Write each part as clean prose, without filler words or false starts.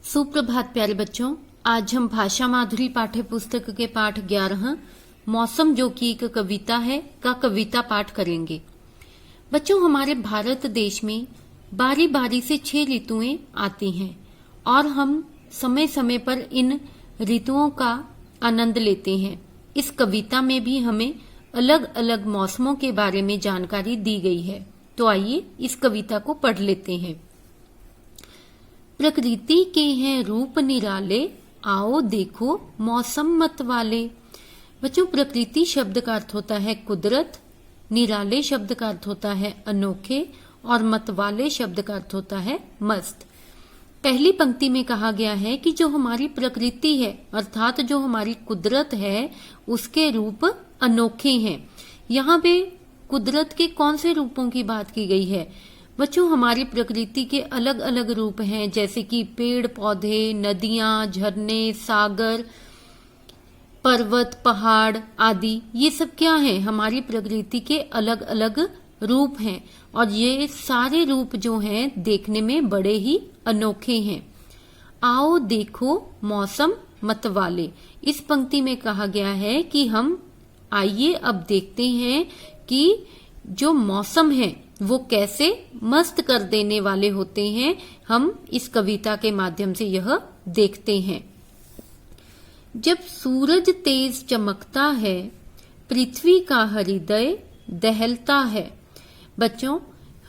सुप्रभात प्यारे बच्चों। आज हम भाषा माधुरी पाठ्य पुस्तक के पाठ 11 मौसम जो कि एक कविता है का कविता पाठ करेंगे। बच्चों, हमारे भारत देश में बारी बारी से 6 ऋतुएं आती हैं और हम समय समय पर इन ऋतुओं का आनंद लेते हैं। इस कविता में भी हमें अलग अलग मौसमों के बारे में जानकारी दी गई है। तो आइए इस कविता को पढ़ लेते हैं। प्रकृति के हैं रूप निराले, आओ देखो मौसम मत वाले। बच्चों, प्रकृति शब्द का अर्थ होता है कुदरत, निराले शब्द का अर्थ होता है अनोखे और मत वाले शब्द का अर्थ होता है मस्त। पहली पंक्ति में कहा गया है कि जो हमारी प्रकृति है अर्थात जो हमारी कुदरत है उसके रूप अनोखे हैं। यहाँ पे कुदरत के कौन से रूपों की बात की गई है? बच्चों, हमारी प्रकृति के अलग अलग रूप हैं, जैसे कि पेड़ पौधे, नदियां, झरने, सागर, पर्वत, पहाड़ आदि। ये सब क्या है? हमारी प्रकृति के अलग अलग रूप हैं और ये सारे रूप जो हैं देखने में बड़े ही अनोखे हैं। आओ देखो मौसम मत वाले। इस पंक्ति में कहा गया है कि हम आइए अब देखते हैं कि जो मौसम है वो कैसे मस्त कर देने वाले होते हैं। हम इस कविता के माध्यम से यह देखते हैं। जब सूरज तेज चमकता है, पृथ्वी का हृदय दहलता है। बच्चों,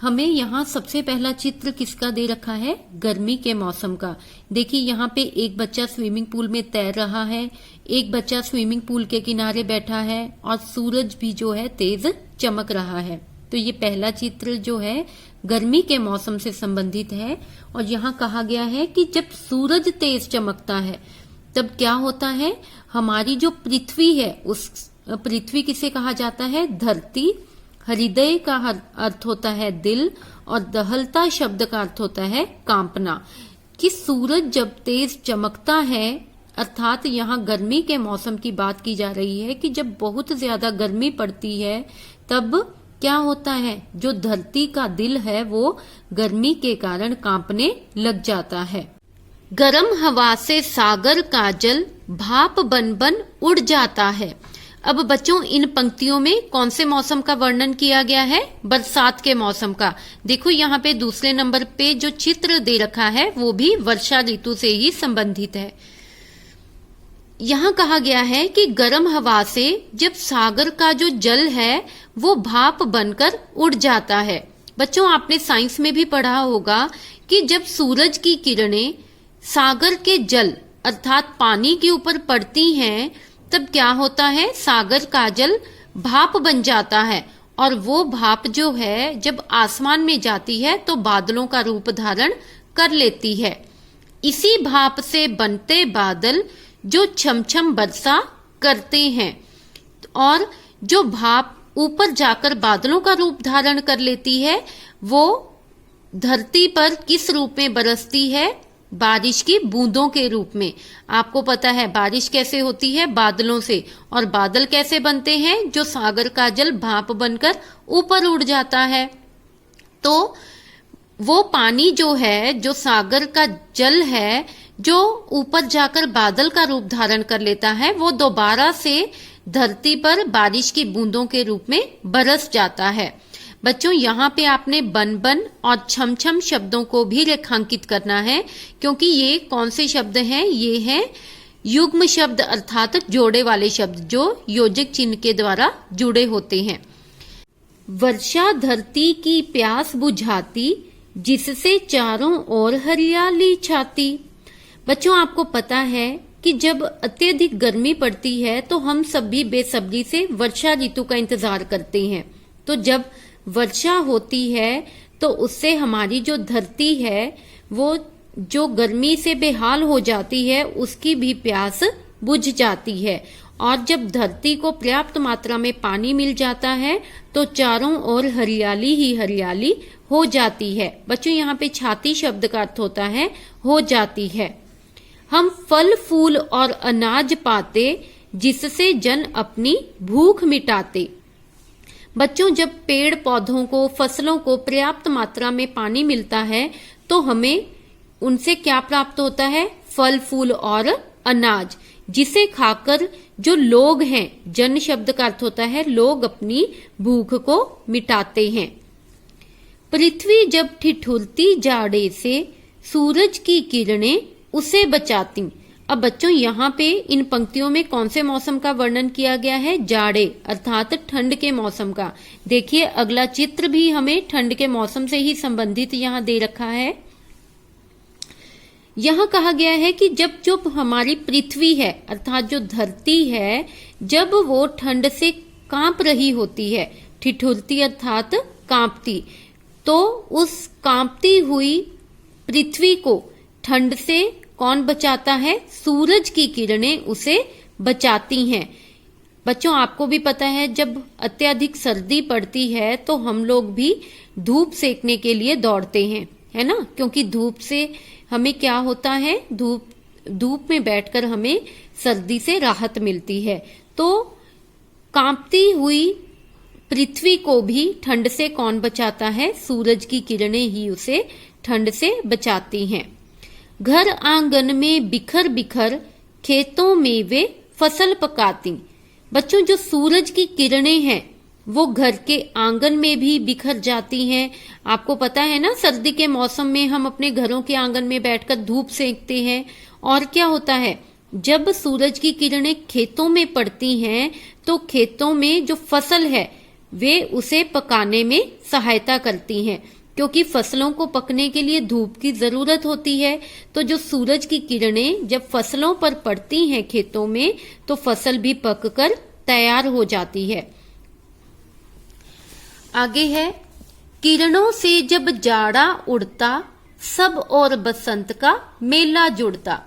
हमें यहाँ सबसे पहला चित्र किसका दे रखा है? गर्मी के मौसम का। देखिए, यहाँ पे एक बच्चा स्विमिंग पूल में तैर रहा है, एक बच्चा स्विमिंग पूल के किनारे बैठा है और सूरज भी जो है तेज चमक रहा है। तो ये पहला चित्र जो है गर्मी के मौसम से संबंधित है। और यहाँ कहा गया है कि जब सूरज तेज चमकता है तब क्या होता है? हमारी जो पृथ्वी है, उस पृथ्वी किसे कहा जाता है? धरती। हृदय का अर्थ होता है दिल और दहलता शब्द का अर्थ होता है कांपना। कि सूरज जब तेज चमकता है अर्थात यहाँ गर्मी के मौसम की बात की जा रही है कि जब बहुत ज्यादा गर्मी पड़ती है तब क्या होता है? जो धरती का दिल है वो गर्मी के कारण कांपने लग जाता है। गर्म हवा से सागर का जल भाप बन बन उड़ जाता है। अब बच्चों, इन पंक्तियों में कौन से मौसम का वर्णन किया गया है? बरसात के मौसम का। देखो, यहाँ पे दूसरे नंबर पे जो चित्र दे रखा है वो भी वर्षा ऋतु से ही संबंधित है। यहाँ कहा गया है कि गर्म हवा से जब सागर का जो जल है वो भाप बनकर उड़ जाता है। बच्चों, आपने साइंस में भी पढ़ा होगा कि जब सूरज की किरणें सागर के जल अर्थात पानी के ऊपर पड़ती हैं तब क्या होता है? सागर का जल भाप बन जाता है और वो भाप जो है जब आसमान में जाती है तो बादलों का रूप धारण कर लेती है। इसी भाप से बनते बादल जो छमछम वर्षा करते हैं और जो भाप ऊपर जाकर बादलों का रूप धारण कर लेती है वो धरती पर किस रूप में बरसती है? बारिश की बूंदों के रूप में। आपको पता है बारिश कैसे होती है? बादलों से। और बादल कैसे बनते हैं? जो सागर का जल भाप बनकर ऊपर उड़ जाता है। तो वो पानी जो है, जो सागर का जल है, जो ऊपर जाकर बादल का रूप धारण कर लेता है, वो दोबारा से धरती पर बारिश की बूंदों के रूप में बरस जाता है। बच्चों, यहाँ पे आपने बन बन और छम छम शब्दों को भी रेखांकित करना है, क्योंकि ये कौन से शब्द हैं? ये हैं युग्म शब्द अर्थात जोड़े वाले शब्द जो योजक चिन्ह के द्वारा जुड़े होते हैं। वर्षा धरती की प्यास बुझाती, जिससे चारों ओर हरियाली छाती। बच्चों, आपको पता है कि जब अत्यधिक गर्मी पड़ती है तो हम सब भी बेसब्री से वर्षा ऋतु का इंतजार करते हैं। तो जब वर्षा होती है तो उससे हमारी जो धरती है वो जो गर्मी से बेहाल हो जाती है उसकी भी प्यास बुझ जाती है। और जब धरती को पर्याप्त मात्रा में पानी मिल जाता है तो चारों ओर हरियाली ही हरियाली हो जाती है। बच्चों, यहाँ पे छाती शब्द का अर्थ होता है हो जाती है। हम फल फूल और अनाज पाते, जिससे जन अपनी भूख मिटाते। बच्चों, जब पेड़ पौधों को, फसलों को पर्याप्त मात्रा में पानी मिलता है तो हमें उनसे क्या प्राप्त होता है? फल फूल और अनाज, जिसे खाकर जो लोग हैं, जन शब्द का अर्थ होता है लोग, अपनी भूख को मिटाते हैं। पृथ्वी जब ठिठुरती जाड़े से, सूरज की किरणें उसे बचाती। अब बच्चों यहाँ पे इन पंक्तियों में कौन से मौसम का वर्णन किया गया है? जाड़े अर्थात ठंड के मौसम का। देखिए अगला चित्र भी हमें ठंड के मौसम से ही संबंधित यहाँ दे रखा है। यहाँ कहा गया है कि जब हमारी पृथ्वी है अर्थात जो धरती है, जब वो ठंड से कांप रही होती है, ठिठुरती अर्थात कांपती, तो उस कांपती हुई पृथ्वी को ठंड से कौन बचाता है? सूरज की किरणें उसे बचाती हैं। बच्चों आपको भी पता है जब अत्यधिक सर्दी पड़ती है तो हम लोग भी धूप सेकने के लिए दौड़ते हैं, है ना, क्योंकि धूप से हमें क्या होता है? धूप में बैठकर हमें सर्दी से राहत मिलती है। तो कांपती हुई पृथ्वी को भी ठंड से कौन बचाता है? सूरज की किरणें ही उसे ठंड से बचाती हैं। घर आंगन में बिखर बिखर खेतों में वे फसल पकाती। बच्चों जो सूरज की किरणें हैं वो घर के आंगन में भी बिखर जाती हैं। आपको पता है ना, सर्दी के मौसम में हम अपने घरों के आंगन में बैठकर धूप सेकते हैं, और क्या होता है, जब सूरज की किरणें खेतों में पड़ती हैं तो खेतों में जो फसल है वे उसे पकाने में सहायता करती हैं, क्योंकि फसलों को पकने के लिए धूप की जरूरत होती है। तो जो सूरज की किरणें जब फसलों पर पड़ती हैं खेतों में, तो फसल भी पककर तैयार हो जाती है। आगे है, किरणों से जब जाड़ा उड़ता, सब और बसंत का मेला जुड़ता।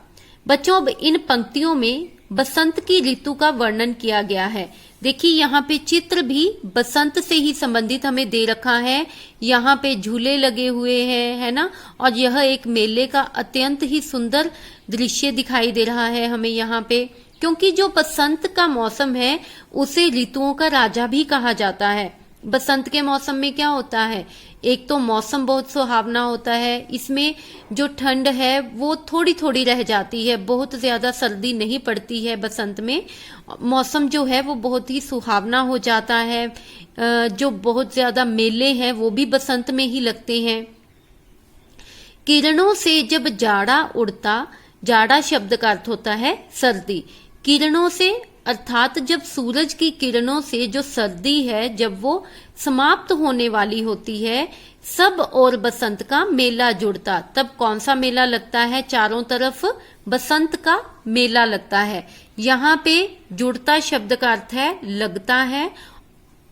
बच्चों अब इन पंक्तियों में बसंत की ऋतु का वर्णन किया गया है। देखिए यहाँ पे चित्र भी बसंत से ही संबंधित हमें दे रखा है। यहाँ पे झूले लगे हुए हैं, है ना, और यह एक मेले का अत्यंत ही सुंदर दृश्य दिखाई दे रहा है हमें यहाँ पे, क्योंकि जो बसंत का मौसम है उसे ऋतुओं का राजा भी कहा जाता है। बसंत के मौसम में क्या होता है, एक तो मौसम बहुत सुहावना होता है, इसमें जो ठंड है वो थोड़ी थोड़ी रह जाती है, बहुत ज्यादा सर्दी नहीं पड़ती है बसंत में। मौसम जो है वो बहुत ही सुहावना हो जाता है। जो बहुत ज्यादा मेले हैं वो भी बसंत में ही लगते हैं। किरणों से जब जाड़ा उड़ता, जाड़ा शब्द का अर्थ होता है सर्दी। किरणों से अर्थात जब सूरज की किरणों से जो सर्दी है जब वो समाप्त होने वाली होती है, सब और बसंत का मेला जुड़ता। तब कौन सा मेला लगता है? चारों तरफ बसंत का मेला लगता है। यहाँ पे जुड़ता शब्द का अर्थ है लगता है।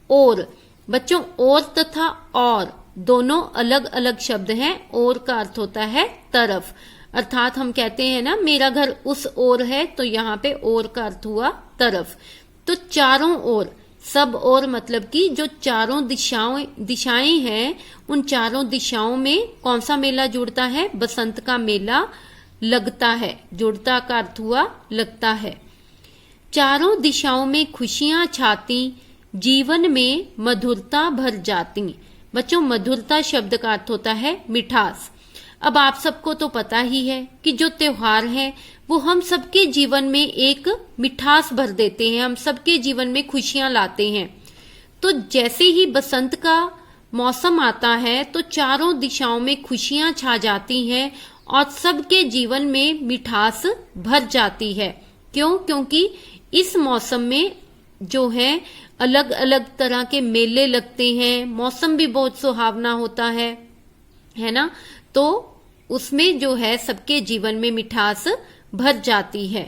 और बच्चों और तथा और दोनों अलग अलग शब्द हैं। और का अर्थ होता है तरफ, अर्थात हम कहते हैं ना मेरा घर उस ओर है, तो यहाँ पे और का अर्थ हुआ तरफ। तो चारों ओर, सब और मतलब कि जो चारों दिशाएं हैं, उन चारों दिशाओं में कौन सा मेला जुड़ता है? बसंत का मेला लगता है। जुड़ता का अर्थ हुआ लगता है। चारों दिशाओं में खुशियां छाती, जीवन में मधुरता भर जाती। बच्चों मधुरता शब्द का अर्थ होता है मिठास। अब आप सबको तो पता ही है कि जो त्योहार है वो हम सबके जीवन में एक मिठास भर देते हैं, हम सबके जीवन में खुशियां लाते हैं। तो जैसे ही बसंत का मौसम आता है तो चारों दिशाओं में खुशियां छा जाती हैं और सबके जीवन में मिठास भर जाती है। क्यों? क्योंकि इस मौसम में जो है अलग अलग तरह के मेले लगते हैं, मौसम भी बहुत सुहावना होता है ना, तो उसमें जो है सबके जीवन में मिठास भर जाती है।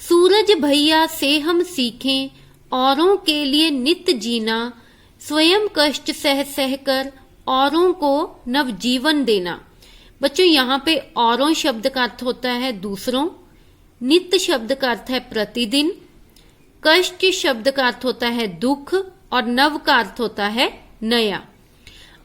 सूरज भैया से हम सीखें औरों के लिए नित्य जीना, स्वयं कष्ट सह सह कर औरों को नवजीवन देना। बच्चों यहाँ पे औरों शब्द का अर्थ होता है दूसरों, नित्य शब्द का अर्थ है प्रतिदिन, कष्ट शब्द का अर्थ होता है दुख और नव का अर्थ होता है नया।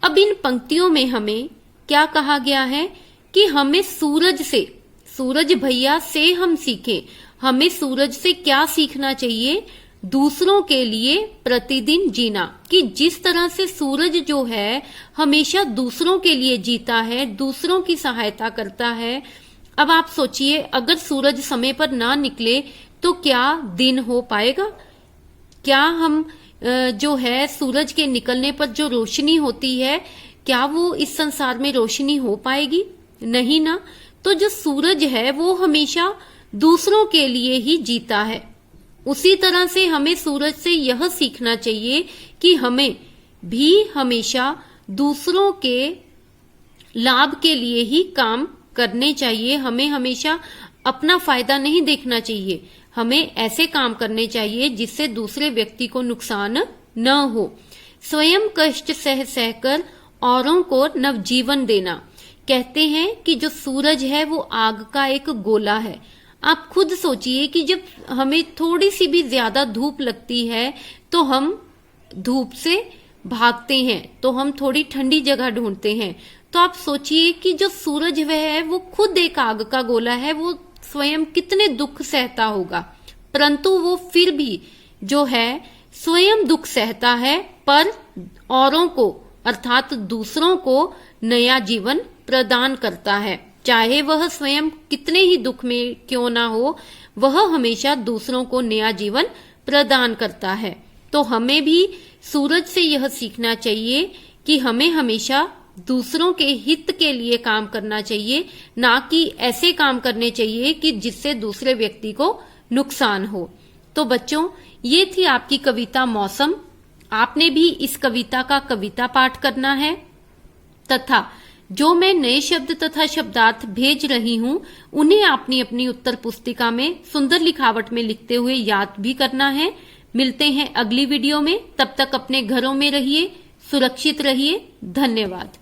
अब इन पंक्तियों में हमें क्या कहा गया है कि हमें सूरज से, सूरज भैया से हम सीखें। हमें सूरज से क्या सीखना चाहिए? दूसरों के लिए प्रतिदिन जीना, कि जिस तरह से सूरज जो है हमेशा दूसरों के लिए जीता है, दूसरों की सहायता करता है। अब आप सोचिए, अगर सूरज समय पर ना निकले तो क्या दिन हो पाएगा? क्या हम जो है सूरज के निकलने पर जो रोशनी होती है, क्या वो इस संसार में रोशनी हो पाएगी? नहीं ना। तो जो सूरज है वो हमेशा दूसरों के लिए ही जीता है। उसी तरह से हमें सूरज से यह सीखना चाहिए कि हमें भी हमेशा दूसरों के लाभ के लिए ही काम करने चाहिए। हमें हमेशा अपना फायदा नहीं देखना चाहिए। हमें ऐसे काम करने चाहिए जिससे दूसरे व्यक्ति को नुकसान न हो। स्वयं कष्ट सह सहकर औरों को नवजीवन देना। कहते हैं कि जो सूरज है वो आग का एक गोला है। आप खुद सोचिए कि जब हमें थोड़ी सी भी ज्यादा धूप लगती है तो हम धूप से भागते हैं, तो हम थोड़ी ठंडी जगह ढूंढते हैं। तो आप सोचिए कि जो सूरज वह है वो खुद एक आग का गोला है, वो स्वयं कितने दुख सहता होगा, परंतु वो फिर भी जो है स्वयं दुख सहता है, पर औरों को अर्थात दूसरों को नया जीवन प्रदान करता है। चाहे वह स्वयं कितने ही दुख में क्यों ना हो, वह हमेशा दूसरों को नया जीवन प्रदान करता है। तो हमें भी सूरज से यह सीखना चाहिए कि हमें हमेशा दूसरों के हित के लिए काम करना चाहिए, ना कि ऐसे काम करने चाहिए कि जिससे दूसरे व्यक्ति को नुकसान हो। तो बच्चों, ये थी आपकी कविता मौसम। आपने भी इस कविता का कविता पाठ करना है तथा जो मैं नए शब्द तथा शब्दार्थ भेज रही हूं उन्हें आपने अपनी उत्तर पुस्तिका में सुंदर लिखावट में लिखते हुए याद भी करना है। मिलते हैं अगली वीडियो में, तब तक अपने घरों में रहिए, सुरक्षित रहिए। धन्यवाद।